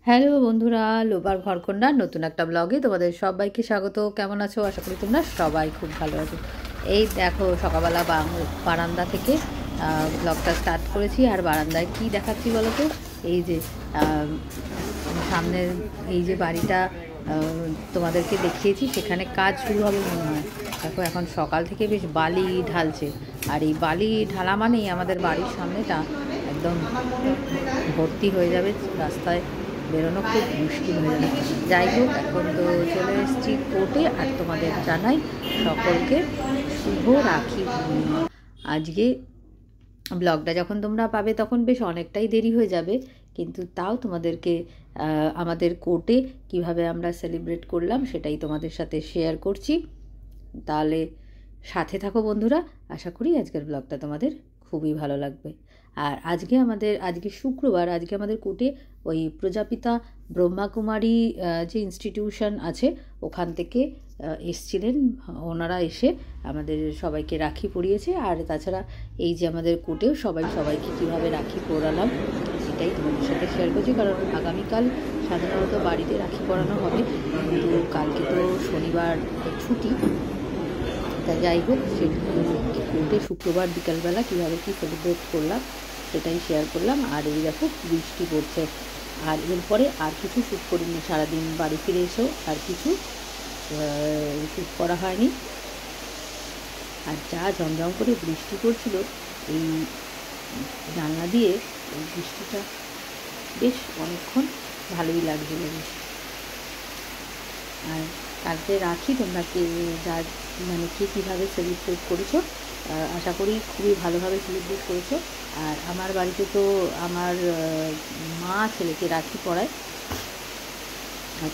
Hello বন্ধুরা, lobar ঘরকন্ডা নতুন একটা ব্লগে তোমাদের সবাইকে স্বাগত। কেমন আছো? আশা করি তোমরা সবাই খুব ভালো আছো। এই দেখো সকালবেলা বারান্দা থেকে ব্লগটা স্টার্ট করেছি। আর বারান্দায় কি দেখাচ্ছি বলো তো? এই যে সামনের এই যে বাড়িটা তোমাদেরকে দেখিয়েছি, সেখানে কাজ শুরু হবে মনে হয়। দেখো এখন সকাল থেকে বেশ বালি ঢালছে, আর এই বালি ঢালা মানেই আমাদের বাড়ির সামনেটা একদম ভর্তি হয়ে যাবে, রাস্তায় বেরোনো খুব মুশকিল হয়ে যাবে। যাই হোক, এখন তো চলে এসেছি কোর্টে। আর তোমাদের জানাই সকলকে শুভ রাখি পূর্ণিমা। আজকে ব্লগটা যখন তোমরা পাবে তখন বেশ অনেকটাই দেরি হয়ে যাবে, কিন্তু তাও তোমাদেরকে আমাদের কোর্টে কিভাবে আমরা সেলিব্রেট করলাম সেটাই তোমাদের সাথে শেয়ার করছি। তাহলে সাথে থাকো বন্ধুরা, আশা করি আজকের ব্লগটা তোমাদের খুবই ভালো লাগবে। আর আজকে শুক্রবার, আজকে আমাদের কোর্টে ওই প্রজাপিতা ব্রহ্মাকুমারী যে ইনস্টিটিউশন আছে ওখান থেকে এসছিলেন ওনারা, এসে আমাদের সবাইকে রাখি পরিয়েছে। আর তাছাড়া এই যে আমাদের কোর্টেও সবাইকে কীভাবে রাখি পরালাম সেটাই তোমাদের সাথে শেয়ার করছি। কারণ আগামীকাল সাধারণত বাড়িতে রাখি পরানো হবে, কিন্তু কালকে তো শনিবার ছুটি। তা যাই হোক, কোর্টে শুক্রবার বিকালবেলা কীভাবে কী সেলিব্রেট করলাম সেটাই শেয়ার করলাম। আর এই দেখো বৃষ্টি পড়ছে। আর এরপরে আর কিছু শ্যুট করিনি, সারাদিন বাড়ি ফিরে এসেও আর কিছু শ্যুট করা হয়নি। আর যা ঝমঝম করে বৃষ্টি পড়ছিল এই জানলা দিয়ে, এই বৃষ্টিটা বেশ অনেকক্ষণ ভালোই লাগছিল বেশ। আর কালকে রাখি তোমরা কে কীভাবে সেলিব্রেট করেছো, আশা করি খুবই ভালোভাবে সেলিব্রেট করেছো। আর আমার বাড়িতে তো আমার মা ছেলেকে রাখি পরায়। আর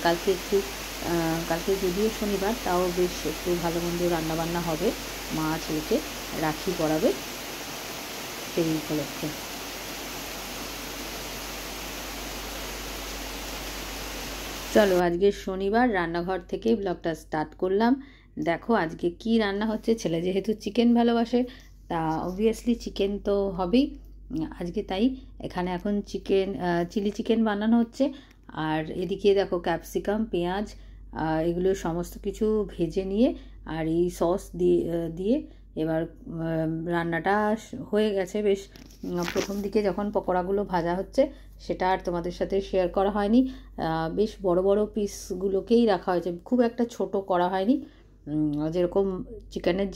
কালকে যদিও শনিবার, তাও বেশ একটু ভালো মন্দ রান্নাবান্না হবে, মা ছেলেকে রাখি পরাবে সেই উপলক্ষে। চলো, আজকে শনিবার রান্নাঘর থেকে ব্লগটা স্টার্ট করলাম। দেখো আজকে কি রান্না হচ্ছে। ছেলে যেহেতু চিকেন ভালোবাসে, তা অবভিয়াসলি চিকেন তো হবেই আজকে। তাই এখানে এখন চিলি চিকেন বানানো হচ্ছে। আর এদিকে দেখো ক্যাপসিকাম, পেঁয়াজ এগুলো সমস্ত কিছু ভেজে নিয়ে আর এই সস দিয়ে এবার রান্নাটা হয়ে গেছে। বেশ প্রথম দিকে যখন পকোড়াগুলো ভাজা হচ্ছে সেটা আর তোমাদের সাথে শেয়ার করা হয়নি। বেশ বড় বড় পিসগুলোকেই রাখা হয়েছে, খুব একটা ছোট করা হয়নি। যেরকম চিকেনের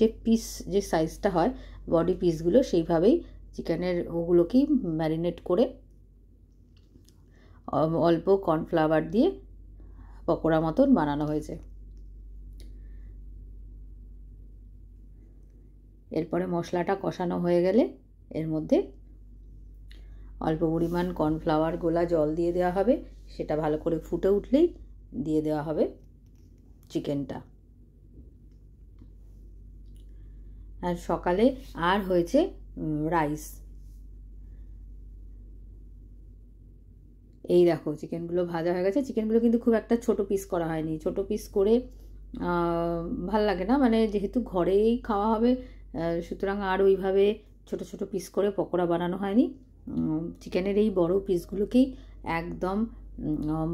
যে সাইজটা হয় বডি পিসগুলো, সেইভাবেই চিকেনের ওগুলোকেই ম্যারিনেট করে অল্প কর্নফ্লাওয়ার দিয়ে পকোড়া মতন বানানো হয়েছে। এরপরে মশলাটা কষানো হয়ে গেলে এর মধ্যে অল্প পরিমাণ কর্নফ্লাওয়ার গোলা জল দিয়ে দেওয়া হবে। সেটা ভালো করে ফুটে উঠলেই দিয়ে দেওয়া হবে চিকেনটা। আর সকালে আর হয়েছে রাইস। এই দেখো চিকেনগুলো ভাজা হয়ে গেছে। চিকেনগুলো কিন্তু খুব একটা ছোট পিস করা হয়নি, ছোট পিস করে ভাল লাগে না, যেহেতু ঘরেই খাওয়া হবে সুতরাং আর ওইভাবে ছোট ছোট পিস করে পকোড়া বানানো হয়নি। চিকেনের এই বড় পিসগুলোকেই একদম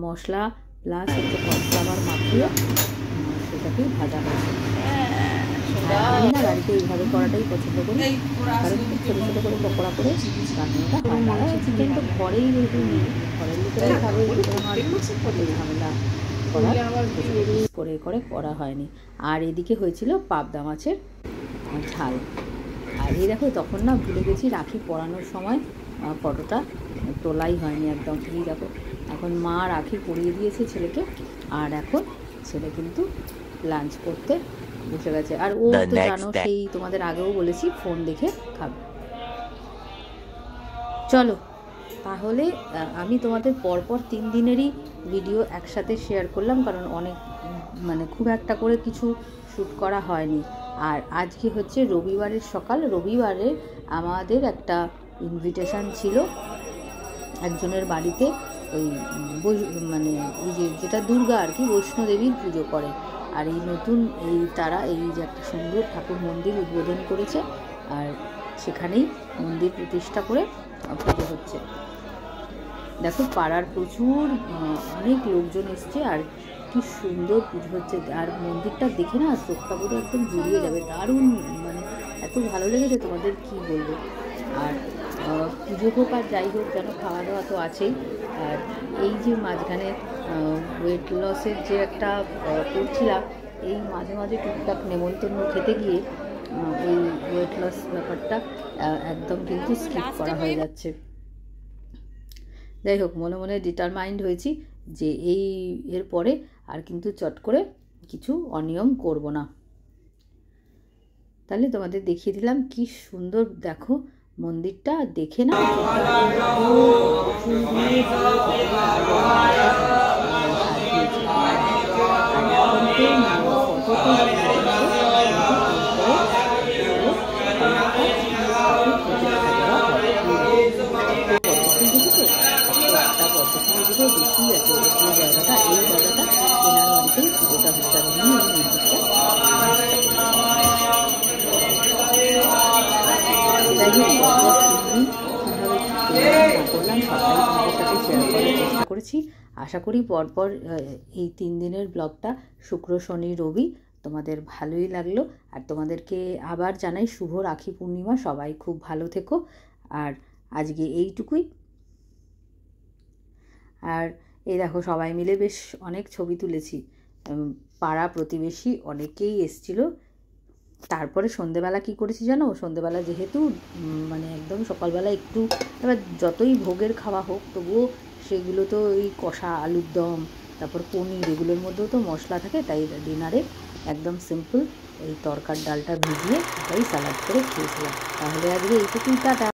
মশলা প্লাস একটু কর্নফ্লাওয়ার মাখিয়ে সেটাকেই ভাজা হয়েছে। আমি না বাড়িতে এইভাবে করাটাই পছন্দ করি, কারণ খুব ছোটো ছোটো করে পকোড়া করে রান্নাটা হয় না। চিকেন তো ঘরেই যেহেতু নেই, ঘরের ভিতরেই খাবে, ঝামেলা করে করা হয়নি। আর এদিকে হয়েছিল পাবদা মাছের ঝাল। আর এই দেখো তখন না ভুলে গেছি, রাখি পরানোর সময় ফটোটা তোলাই হয়নি একদম। এই দেখো এখন মা রাখি পরিয়ে দিয়েছে ছেলেকে, আর এখন ছেলে কিন্তু লাঞ্চ করতে বসে গেছে। আর ও তো জানো, সেই তোমাদের আগেও বলেছি, ফোন দেখে খাবে। চলো তাহলে আমি তোমাদের পরপর 3 দিনেরই ভিডিও একসাথে শেয়ার করলাম, কারণ অনেক খুব একটা করে কিছু শ্যুট করা হয়নি। আর আজকে হচ্ছে রবিবারের সকাল। রবিবারে আমাদের একটা ইনভিটেশান ছিল একজনের বাড়িতে। ওই এই যেটা দুর্গা আর কি, বৈষ্ণোদেবীর পুজো করে। আর তারা এই যে একটা সুন্দর ঠাকুর মন্দির উদ্বোধন করেছে, আর সেখানেই মন্দির প্রতিষ্ঠা করে পুজো হচ্ছে। দেখো পাড়ার প্রচুর অনেক লোকজন এসছে, আর কি সুন্দর পুজো হচ্ছে। আর মন্দিরটা দেখে না চোখটা পুরো একদম জুড়িয়ে যাবে, দারুণ মানে এত ভালো লেগেছে তোমাদের কি বলবো। আর পুজো হোক আর যাই হোক, যেন খাওয়া দাওয়া তো আছেই। আর এই যে মাঝখানে ওয়েট লসের যে একটা করছিলাম, এই মাঝে মাঝে টুকটাক নেমন্তন্ন খেতে গিয়ে এই ওয়েট লস ব্যাপারটা একদম কিন্তু স্কিপ করা হয়ে যাচ্ছে। যাই হোক, মনে মনে ডিটারমাইন্ড হয়েছি যে এর পরে আর কিন্তু চট করে কিছু অনিয়ম করব না। তাহলে তোমাদের দেখিয়ে দিলাম কি সুন্দর দেখো মন্দিরটা, দেখে না বেশি আছে এই জায়গাটা, এই জায়গাটা কেনার বাড়িতেই পুজোটা হচ্ছে। আর এই মন্দিরটা যাই হোক করলাম সবটাই তোমাদের সাথে শেয়ার করার চেষ্টা করেছি। আশা করি পরপর এই 3 দিনের ব্লগটা শুক্র শনি রবি তোমাদের ভালোই লাগলো। আর তোমাদেরকে আবার জানাই শুভ রাখি পূর্ণিমা, সবাই খুব ভালো থেকো। আর আজকে এইটুকুই। আর এই দেখো সবাই মিলে বেশ অনেক ছবি তুলেছি, পাড়া প্রতিবেশী অনেকেই এসছিল। তারপরে সন্ধেবেলা কি করেছি জানো, সন্ধেবেলা যেহেতু মানে একদম সকালবেলা একটু, এবার যতই ভোগের খাওয়া হোক তবুও সেগুলো তো এই কষা আলুর দম, তারপর পনির, এগুলোর মধ্যেও তো মশলা থাকে। তাই ডিনারে একদম সিম্পল এই তরকার ডালটা ভিজিয়ে তাই স্যালাড করে খেয়েছিলাম। তাহলে আজকে এইটুকুই, টাটা।